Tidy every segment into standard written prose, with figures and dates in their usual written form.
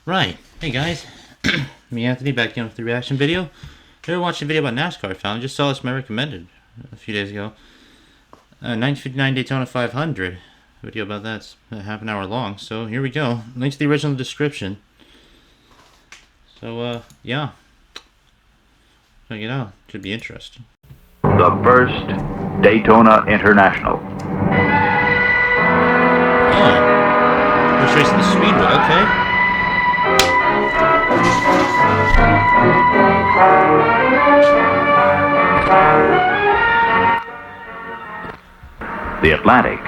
Right. Hey guys. Me, Anthony, back again with the reaction video. We were watching a video about NASCAR I found. I just saw this my recommended a few days ago. 1959 Daytona 500. A video about that's half an hour long. So here we go. Link to the original description. So, yeah. Check it out. Should be interesting. The first Daytona International. Oh. We're racing the Speedway. Okay. The Atlantic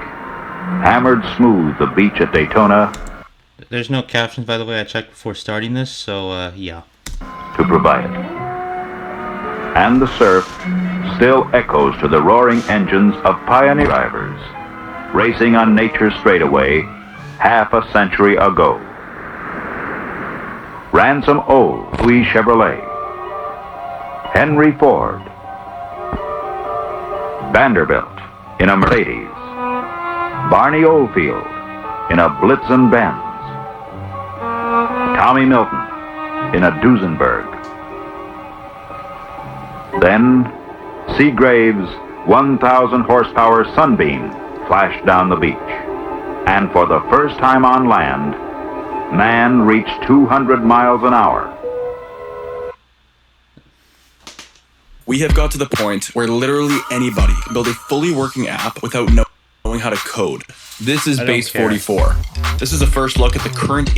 hammered smooth the beach at Daytona. There's no captions, by the way. I checked before starting this, so yeah. To provide it. And the surf still echoes to the roaring engines of pioneer drivers racing on nature's straightaway half a century ago. Ransom O. Louis Chevrolet, Henry Ford, Vanderbilt in a Mercedes, Barney Oldfield in a Blitzen Benz, Tommy Milton in a Duesenberg. Then Seagrave's 1,000 horsepower Sunbeam flashed down the beach, and for the first time on land, man reached 200 miles an hour. We have got to the point where literally anybody can build a fully working app without knowing how to code. This is Base 44. This is a first look at the current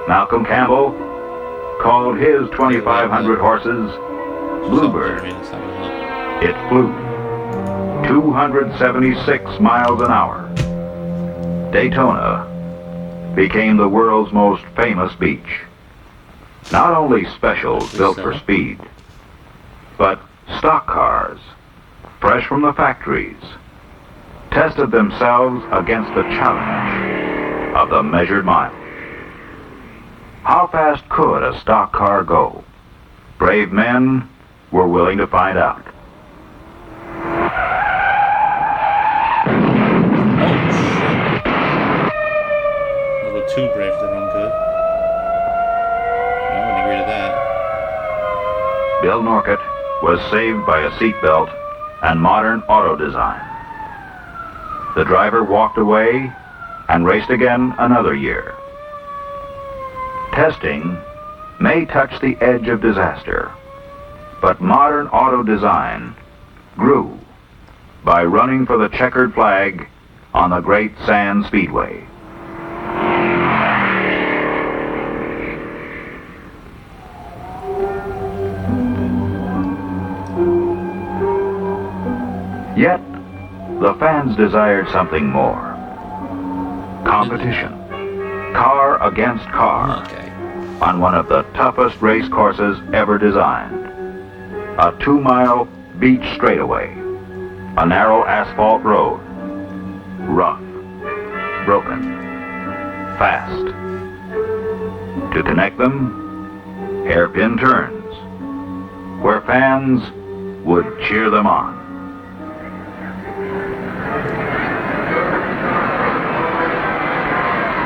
Malcolm Campbell called his 2,500 horses Bluebird. It flew 276 miles an hour. Daytona became the world's most famous beach. Not only specials built for speed, but stock cars, fresh from the factories, tested themselves against the challenge of the measured mile. How fast could a stock car go? Brave men were willing to find out. A little too brave for their own good. I wouldn't agree to that. Bill Norcott was saved by a seatbelt and modern auto design. The driver walked away and raced again another year. Testing may touch the edge of disaster, but modern auto design grew by running for the checkered flag on the Great Sand Speedway. Yet, the fans desired something more. Competition. Car against car. Okay. On one of the toughest race courses ever designed. A 2-mile beach straightaway. A narrow asphalt road. Rough. Broken. Fast. To connect them, hairpin turns, where fans would cheer them on.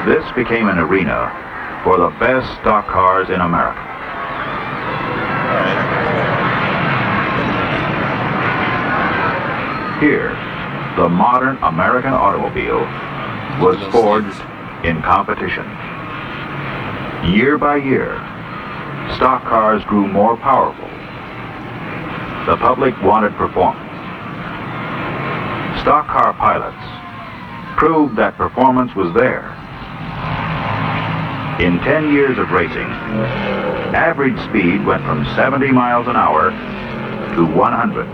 This became an arena for the best stock cars in America. Here, the modern American automobile was forged in competition. Year by year, stock cars grew more powerful. The public wanted performance. Stock car pilots proved that performance was there. In 10 years of racing, average speed went from 70 miles an hour to 100.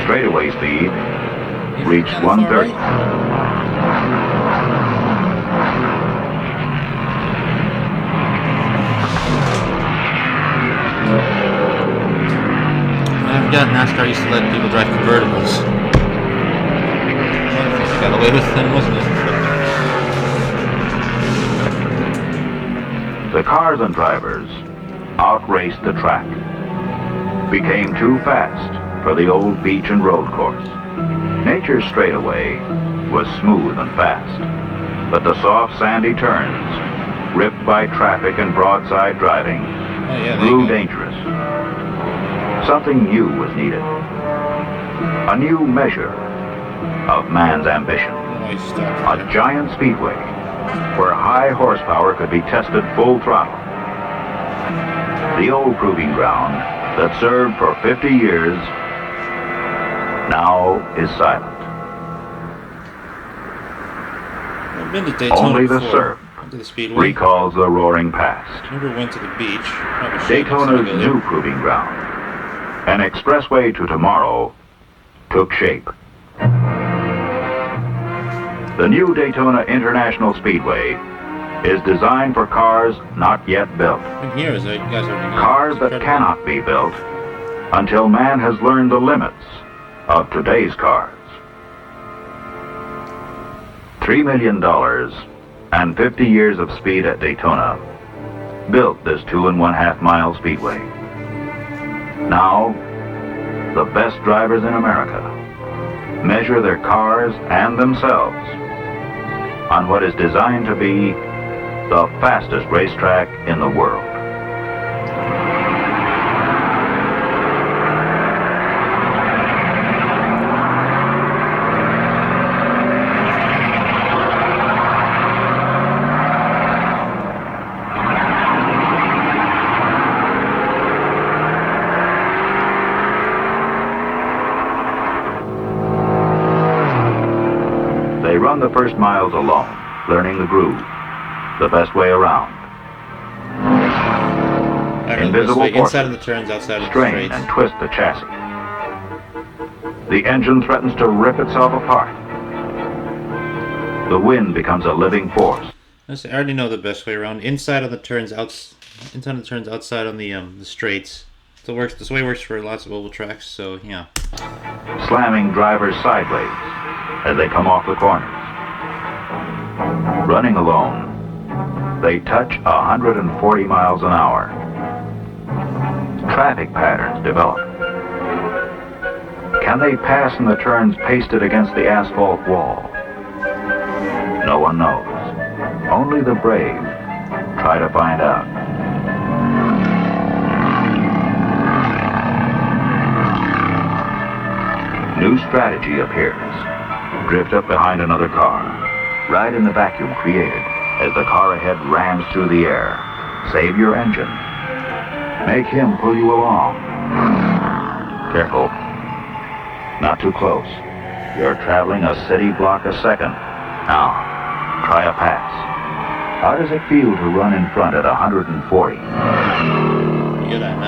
Straightaway speed reached 130. I forgot NASCAR used to let people drive convertibles. I got away with them, wasn't it? The cars and drivers outraced the track, became too fast for the old beach and road course. Nature's straightaway was smooth and fast, but the soft sandy turns, ripped by traffic and broadside driving, grew dangerous. Something new was needed. A new measure of man's ambition. A giant speedway where high horsepower could be tested full throttle. The old proving ground that served for 50 years now is silent. I've been to Daytona Only the before. surf recalls the roaring past. Never went to the beach. Daytona's new proving ground, an expressway to tomorrow, took shape. The new Daytona International Speedway is designed for cars not yet built. Cars that cannot be built until man has learned the limits of today's cars. $3 million and 50 years of speed at Daytona built this 2.5 mile speedway. Now, the best drivers in America measure their cars and themselves on what is designed to be the fastest racetrack in the world. They run the first miles alone, learning the groove, the best way around. Invisible forces inside of the turns, outside of the strain straights. and twist the chassis. The engine threatens to rip itself apart. The wind becomes a living force. I already know the best way around. Inside of the turns, inside of the turns, outside on the straights. So it works. This way works for lots of oval tracks. So yeah. Slamming drivers sideways as they come off the corners. Running alone, they touch 140 miles an hour. Traffic patterns develop. Can they pass in the turns pasted against the asphalt wall? No one knows. Only the brave try to find out. New strategy appears. Drift up behind another car. Ride in the vacuum created as the car ahead rams through the air. Save your engine. Make him pull you along. Careful. Not too close. You're traveling a city block a second. Now, try a pass. How does it feel to run in front at 140?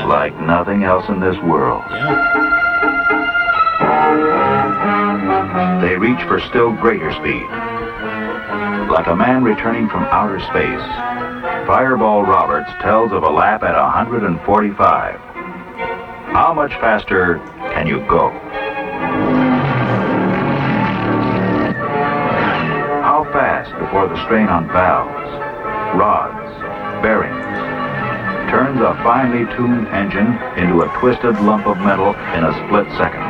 Like nothing else in this world. They reach for still greater speed. Like a man returning from outer space, Fireball Roberts tells of a lap at 145. How much faster can you go? How fast before the strain on valves, rods, bearings turns a finely tuned engine into a twisted lump of metal in a split second?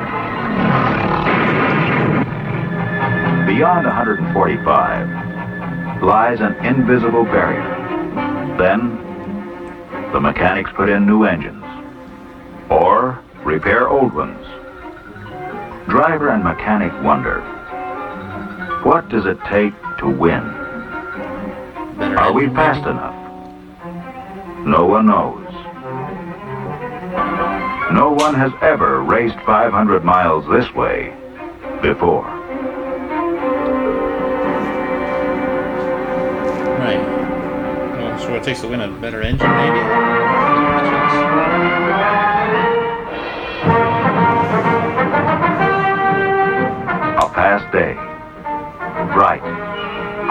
Beyond 145 lies an invisible barrier. Then, the mechanics put in new engines, or repair old ones. Driver and mechanic wonder, what does it take to win? Are we fast enough? No one knows. No one has ever raced 500 miles this way before. Right. Well, so it takes to win a better engine, maybe? A past day. Bright.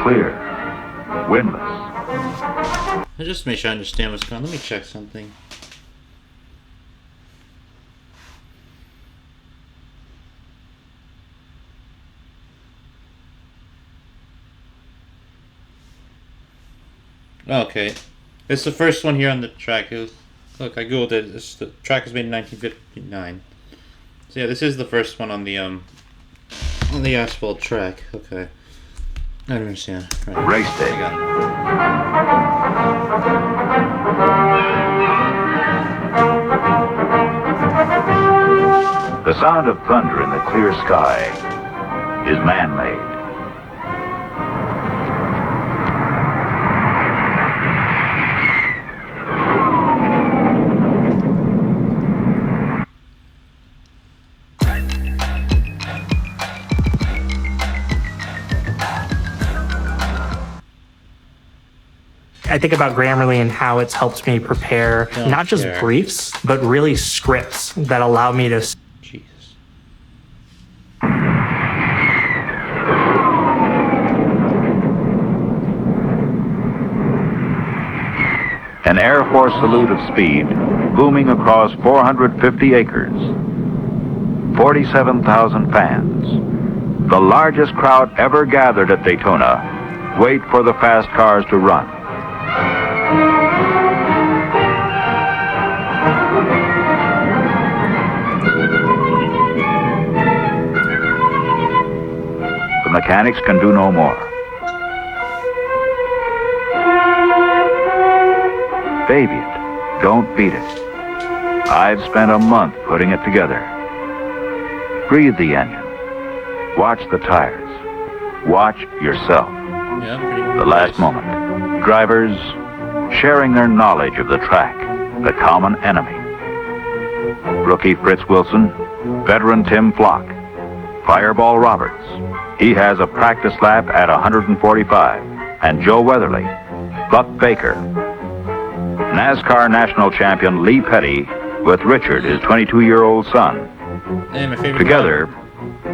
Clear. Windless. Just to make sure I understand what's going on, let me check something. Okay, it's the first one here on the track. Look, I googled it. The track was made in 1959. So yeah, this is the first one on the On the asphalt track, okay. I don't understand. Right. Race day. I got The sound of thunder in the clear sky is man-made. I think about Grammarly and how it's helped me prepare not just briefs, but really scripts that allow me to... Jesus. An Air Force salute of speed booming across 450 acres. 47,000 fans. The largest crowd ever gathered at Daytona wait for the fast cars to run. The mechanics can do no more. Baby it. Don't beat it. I've spent a month putting it together. Breathe the engine. Watch the tires. Watch yourself. Yeah, pretty good. The last moment. Drivers sharing their knowledge of the track, the common enemy. Rookie Fritz Wilson, veteran Tim Flock, Fireball Roberts. He has a practice lap at 145. And Joe Weatherly, Buck Baker. NASCAR national champion Lee Petty with Richard, his 22-year-old son. Hey, my favorite Together,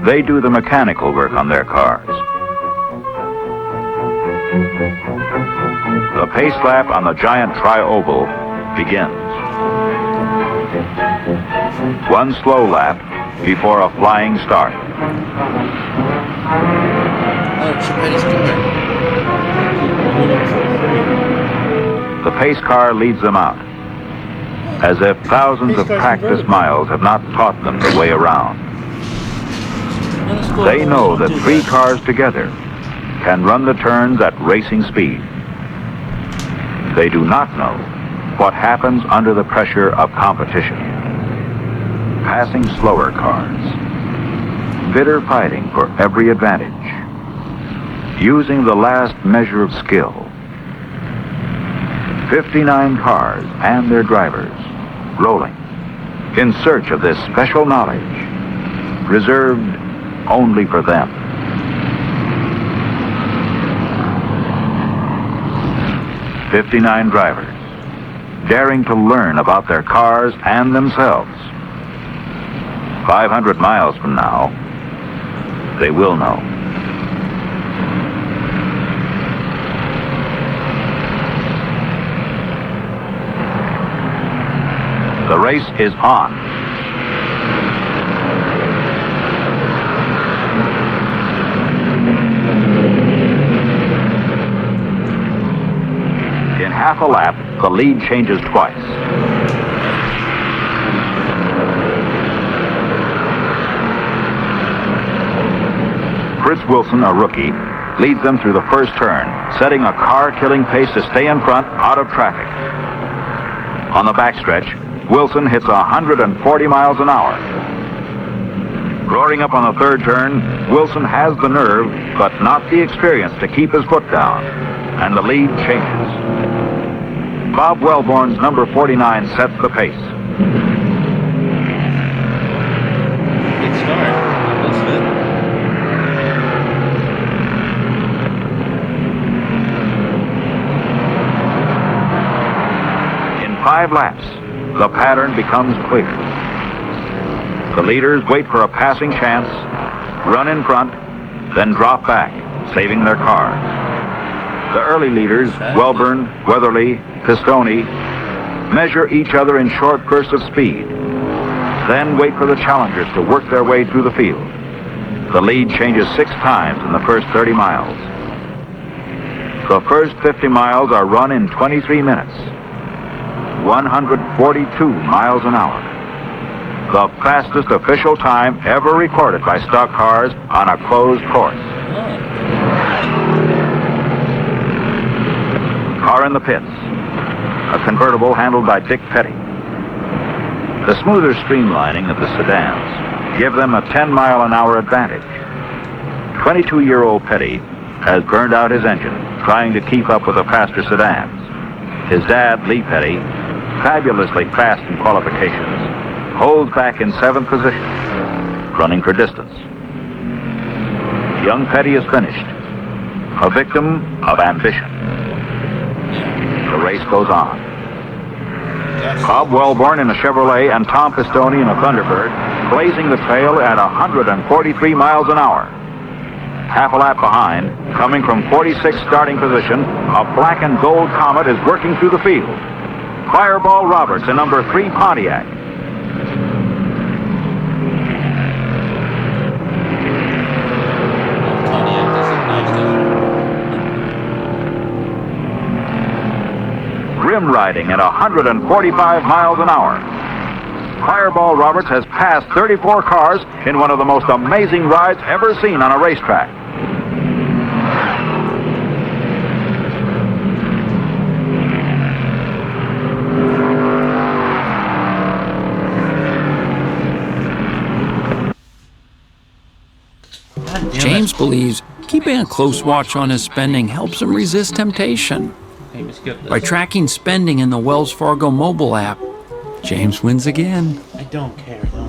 they do the mechanical work on their cars. The pace lap on the giant tri-oval begins. One slow lap before a flying start. Oh, Chipetti's coming. The pace car leads them out, as if thousands of practice miles have not taught them the way around. They know that three cars together can run the turns at racing speed. They do not know what happens under the pressure of competition. Passing slower cars, bitter fighting for every advantage, using the last measure of skill. 59 cars and their drivers rolling in search of this special knowledge reserved only for them. "59 drivers daring to learn about their cars and themselves. 500 miles from now, they will know." The race is on. In half a lap, the lead changes twice. Fritz Wilson, a rookie, leads them through the first turn, setting a car-killing pace to stay in front out of traffic. On the backstretch, Wilson hits 140 miles an hour. Roaring up on the third turn, Wilson has the nerve, but not the experience to keep his foot down, and the lead changes. Bob Wellborn's number 49 sets the pace. Good start. That's it. In 5 laps, the pattern becomes clear. The leaders wait for a passing chance, run in front, then drop back, saving their cars. The early leaders, Welburn, Weatherly, Pistone, measure each other in short bursts of speed, then wait for the challengers to work their way through the field. The lead changes 6 times in the first 30 miles. The first 50 miles are run in 23 minutes. 142 miles an hour. the fastest official time ever recorded by stock cars on a closed course. Car in the pits, a convertible handled by Dick Petty. The smoother streamlining of the sedans give them a 10-mile-an-hour advantage. 22-year-old Petty has burned out his engine trying to keep up with the faster sedans. His dad, Lee Petty, fabulously fast in qualifications, holds back in 7th position, running for distance. Young Petty is finished, a victim of ambition. The race goes on. Bob Wellborn in a Chevrolet and Tom Pistone in a Thunderbird blazing the trail at 143 miles an hour. Half a lap behind, coming from 46th starting position, a black and gold Comet is working through the field. Fireball Roberts in number 3 Pontiac. Rim riding at 145 miles an hour. Fireball Roberts has passed 34 cars in one of the most amazing rides ever seen on a racetrack. James believes keeping a close watch on his spending helps him resist temptation. By tracking spending in the Wells Fargo mobile app, James wins again. I don't care, though.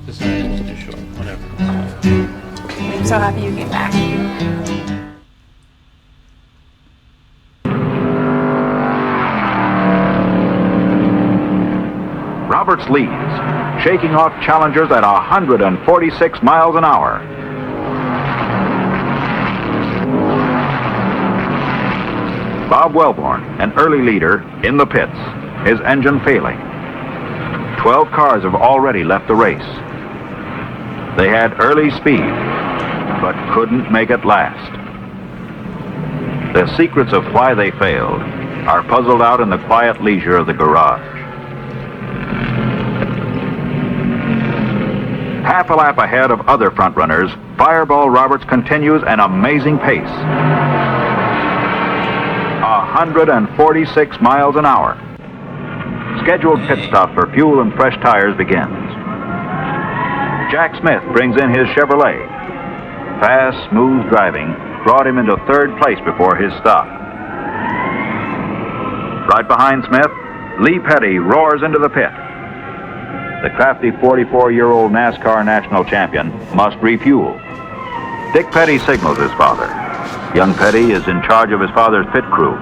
This is too short. Whatever. I'm so happy you came back. Roberts leads, shaking off challengers at 146 miles an hour. Bob Wellborn, an early leader, in the pits, his engine failing. 12 cars have already left the race. They had early speed, but couldn't make it last. The secrets of why they failed are puzzled out in the quiet leisure of the garage. Half a lap ahead of other frontrunners, Fireball Roberts continues an amazing pace. 146 miles an hour. Scheduled pit stop for fuel and fresh tires begins. Jack Smith brings in his Chevrolet. Fast, smooth driving brought him into 3rd place before his stop. Right behind Smith, Lee Petty roars into the pit. The crafty 44-year-old NASCAR national champion must refuel. Dick Petty signals his father. Young Petty is in charge of his father's pit crew.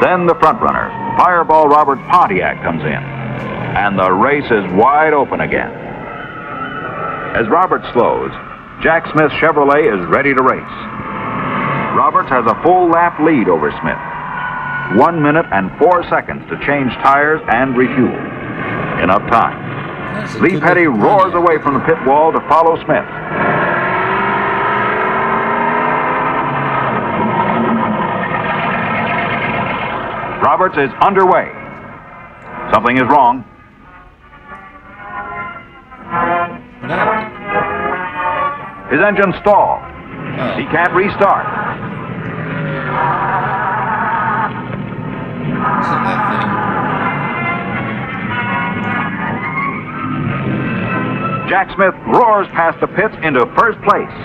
Then the front runner, Fireball Roberts Pontiac, comes in, and the race is wide open again. As Roberts slows, Jack Smith's Chevrolet is ready to race. Roberts has a full lap lead over Smith. 1 minute and 4 seconds to change tires and refuel. Enough time. Lee Petty roars away from the pit wall to follow Smith. Roberts is underway. Something is wrong. What happened? His engine stalled. Oh. He can't restart. Isn't that thing? Jack Smith roars past the pits into 1st place.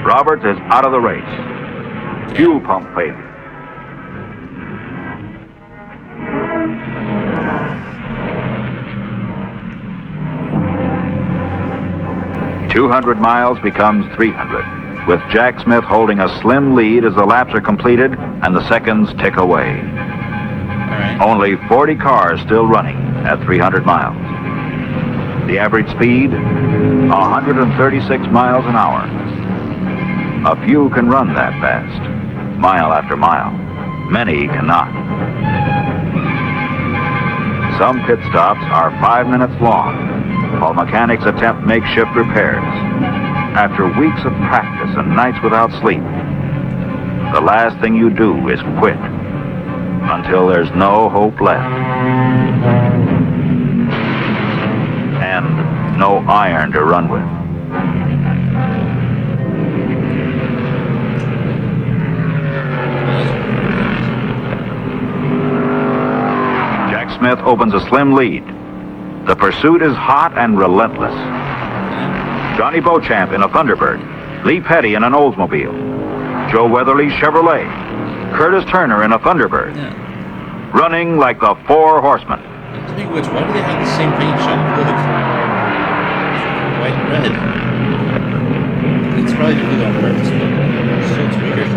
Roberts is out of the race. Fuel pump failure. .200 miles becomes 300, with Jack Smith holding a slim lead as the laps are completed and the seconds tick away. Alright. Only 40 cars still running at 300 miles. The average speed, 136 miles an hour. A few can run that fast. mile after mile. Many cannot. Some pit stops are 5 minutes long, while mechanics attempt makeshift repairs. After weeks of practice and nights without sleep, the last thing you do is quit until there's no hope left. And no iron to run with. Jack Smith opens a slim lead. The pursuit is hot and relentless. Johnny Beauchamp in a Thunderbird, Lee Petty in an Oldsmobile, Joe Weatherly's Chevrolet, Curtis Turner in a Thunderbird, running like the Four Horsemen. I think which, why do they have the same paint shop? Look. White and red. It's probably to do that on purpose, but still it's weird.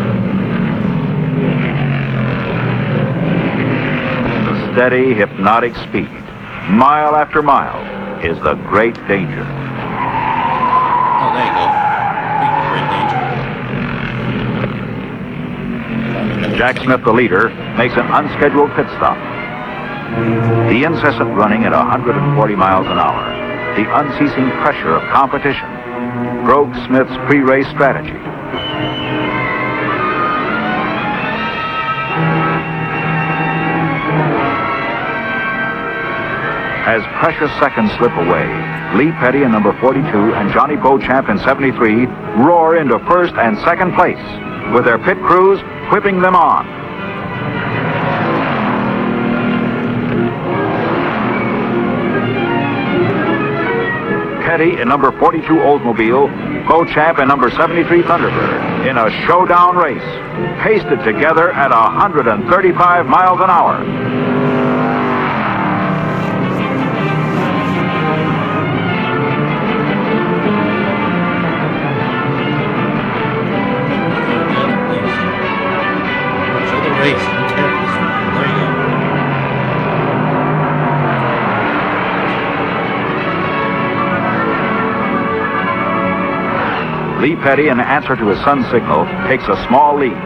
The steady, hypnotic speed, mile after mile, is the great danger. Oh, there you go. Great danger. Jack Smith, the leader, makes an unscheduled pit stop. The incessant running at 140 miles an hour, the unceasing pressure of competition, broke Smith's pre-race strategy. As precious seconds slip away, Lee Petty in number 42 and Johnny Beauchamp in 73 roar into first and second place, with their pit crews whipping them on. Petty in number 42 Oldsmobile, Beauchamp in number 73 Thunderbird, in a showdown race, pasted together at 135 miles an hour. Lee Petty, in answer to his son's signal, takes a small lead.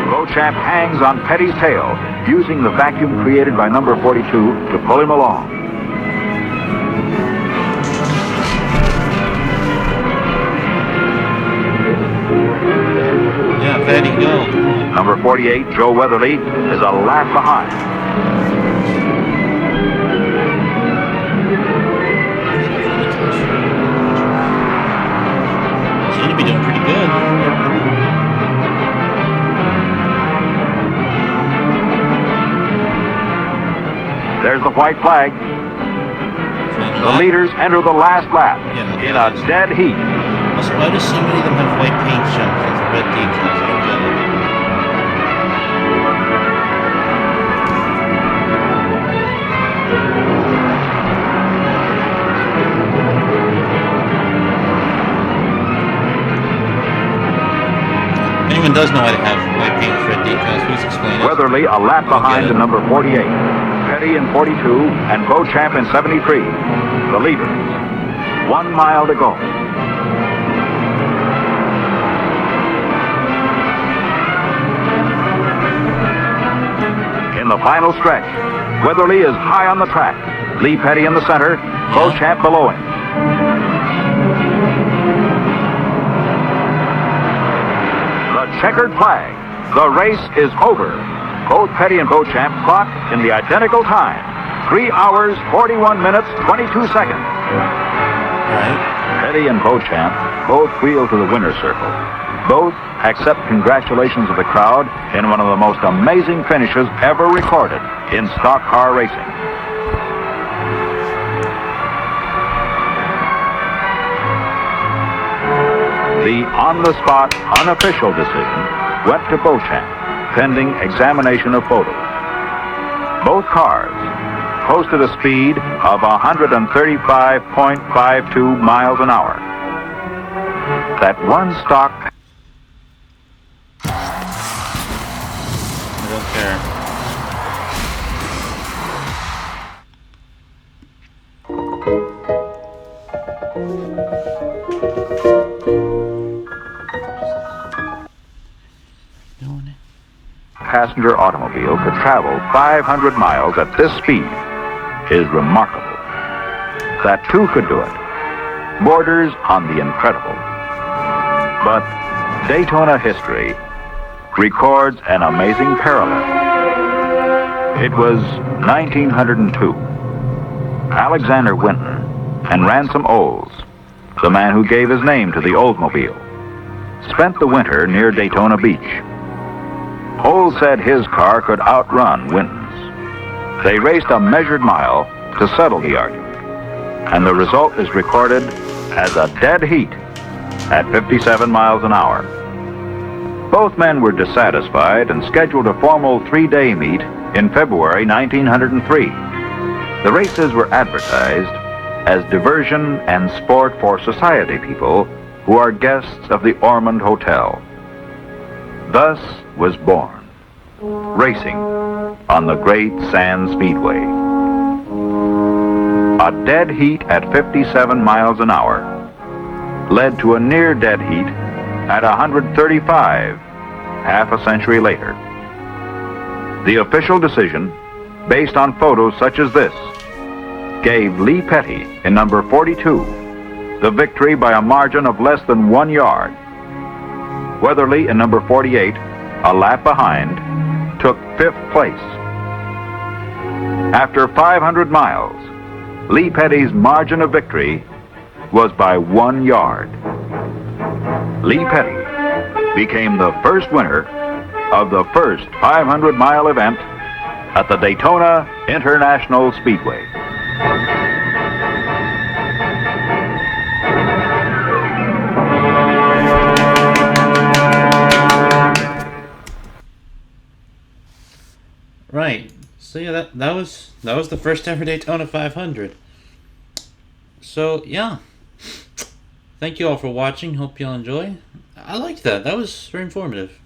Beauchamp hangs on Petty's tail, using the vacuum created by number 42 to pull him along. Yeah, Petty, go. Number 48, Joe Weatherly, is a lap behind. Be doing pretty good. There's the white flag. The leaders enter the last lap in a dead heat. Also, why do so many of them have white paint jumps with red decals? I don't get it. Anyone does know how to have white paint red decals, please explain it. Weatherly a lap behind in number 48. Petty in 42 and Beauchamp in 73. The leaders. 1 mile to go. In the final stretch, Weatherly is high on the track. Lee Petty in the center, Beauchamp below him. Checkered flag. The race is over. Both Petty and Beauchamp clocked in the identical time. 3 hours, 41 minutes, 22 seconds. Right. Petty and Beauchamp both wheel to the winner's circle. Both accept congratulations of the crowd in one of the most amazing finishes ever recorded in stock car racing. The on-the-spot, unofficial decision went to Beauchamp, pending examination of photos. Both cars posted a speed of 135.52 miles an hour. That one stock... I don't care. passenger automobile could travel 500 miles at this speed is remarkable. That two could do it borders on the incredible. But Daytona history records an amazing parallel. It was 1902. Alexander Winton and Ransom Olds, the man who gave his name to the Oldsmobile, spent the winter near Daytona Beach. Olds said his car could outrun Winton's. They raced a measured mile to settle the argument, and the result is recorded as a dead heat at 57 miles an hour. Both men were dissatisfied and scheduled a formal 3-day meet in February 1903. The races were advertised as diversion and sport for society people who are guests of the Ormond Hotel. Thus was born racing on the Great Sand Speedway. A dead heat at 57 miles an hour led to a near-dead heat at 135 half a century later. The official decision, based on photos such as this, gave Lee Petty in number 42 the victory by a margin of less than 1 yard. Weatherly in number 48, a lap behind, took 5th place. After 500 miles, Lee Petty's margin of victory was by 1 yard. Lee Petty became the first winner of the first 500-mile event at the Daytona International Speedway. Right. So yeah, that was the first ever Daytona 500. So yeah, thank you all for watching. Hope you all enjoy. I liked that. That was very informative.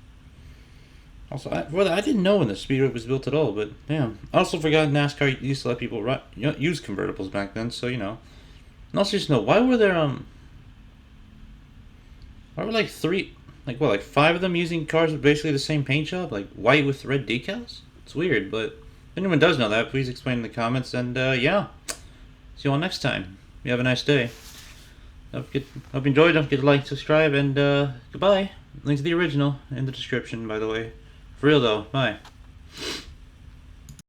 Also, I didn't know when the Speedway was built at all, but damn. I also forgot NASCAR used to let people use convertibles back then, so you know. And also just know, why were like 5 of them using cars with basically the same paint job, like white with red decals? It's weird, but if anyone does know that, please explain in the comments. And yeah, see you all next time. You have a nice day. Hope you enjoyed. Don't forget to like, subscribe, and goodbye. Link to the original in the description, by the way. For real though. Bye.